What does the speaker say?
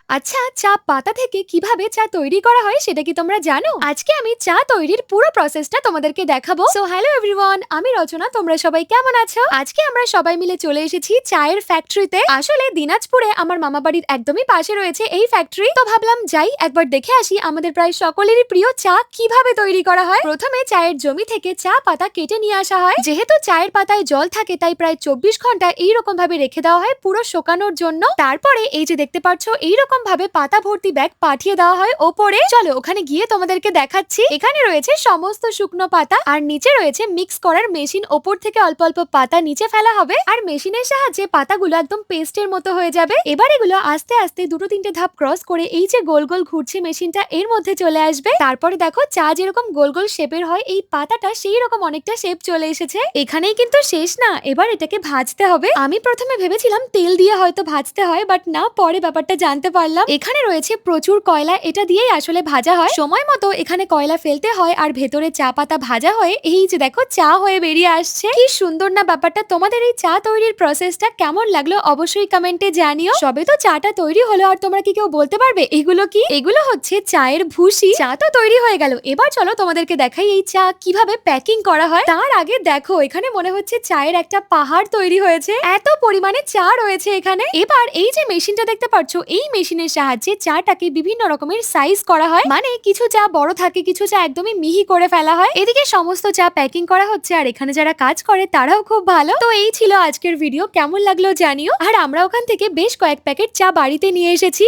আচ্ছা, চা পাতা থেকে কিভাবে চা তৈরি করা হয় সেটা কি তোমরা জানো? আজকে আমি চা তৈরির পুরো প্রসেসটা তোমাদেরকে দেখাবো। সো হ্যালো এভরিওয়ান, আমি রচনা। তোমরা সবাই কেমন আছো? আজকে আমরা সবাই মিলে চলে এসেছি চায়ের ফ্যাক্টরিতে। আসলে দিনাজপুরে আমার মামা বাড়ির একদমই পাশে রয়েছে এই ফ্যাক্টরি। তো ভাবলাম যাই একবার দেখে আসি আমাদের প্রায় সকলেরই প্রিয় চা কিভাবে তৈরি করা হয়। প্রথমে চায়ের জমি থেকে চা পাতা কেটে নিয়ে আসা হয়। যেহেতু চায়ের পাতায় জল থাকে তাই প্রায় 24 ঘন্টা এইরকম ভাবে রেখে দেওয়া হয় পুরো শুকানোর জন্য। তারপরে এই যে দেখতে পাচ্ছ এইরকম ভাবে পাতা ভর্তি ব্যাগ পাঠিয়ে দেওয়া হয় ওপরে। চলো ওখানে গিয়ে তোমাদেরকে দেখাচ্ছি। এখানে রয়েছে সমস্ত শুকনো পাতা আর নিচে রয়েছে মিক্স করার মেশিন। ওপর থেকে অল্প অল্প পাতা নিচে ফেলা হবে আর মেশিনের সাহায্যে পাতাগুলো একদম পেস্টের মতো হয়ে যাবে। এবার এগুলো আস্তে আস্তে দুটো তিনটে ধাপ ক্রস করে এই যে গোল গোল ঘুরছে মেশিনটা এর মধ্যে চলে আসবে। তারপরে দেখো চা যেরকম গোল গোল শেপের হয় এই পাতাটা সেই রকম অনেকটা শেপ চলে এসেছে। এখানেই কিন্তু শেষ না, এবার এটাকে ভাজতে হবে। আমি প্রথমে ভেবেছিলাম তেল দিয়ে হয়তো ভাজতে হয়, বাট না, পরে ব্যাপারটা জানতে পারলাম এখানে রয়েছে প্রচুর কয়লা, এটা দিয়েই আসলে ভাজা হয়। সময় মতো এখানে কয়লা ফেলতে হয় আর ভেতরে চা পাতা ভাজা হয়ে এই যে দেখো চা হয়ে বেরিয়ে আসছে। কি সুন্দর না ব্যাপারটা। তোমাদের এই চা তৈরির প্রসেসটা কেমন লাগলো অবশ্যই কমেন্টে জানিও। সবে তো চাটা তৈরি হলো আর তোমরা কি কেউ বলতে পারবে এগুলো কি? এগুলো হচ্ছে চায়ের ভুসি। চা তো তৈরি হয়ে গেল, এবার চলো তোমাদেরকে দেখাই এই চা কিভাবে প্যাকিং করা হয়। তার আগে দেখো এখানে মনে হচ্ছে চায়ের একটা পাহাড় তৈরি হয়েছে, এত পরিমাণে চা রয়েছে এখানে। এবার এই যে মেশিনটা দেখতে পাচ্ছ এই মেশিনের সাহায্যে চাটাকে বিভিন্ন রকমের সাইজ করা হয়। মানে কিছু চা বড় থাকে, কিছু চা একদমই মিহি করে ফেলা হয়। এদিকে সমস্ত চা প্যাকিং করা হচ্ছে আর এখানে যারা কাজ করে তারাও খুব ভালো। তো এই ছিল আজকের ভিডিও, কেমন লাগলো জানিও। আর আমরা ওখান থেকে বেশ কয়েক প্যাকেট চা বাড়িতে নিয়ে এসেছি।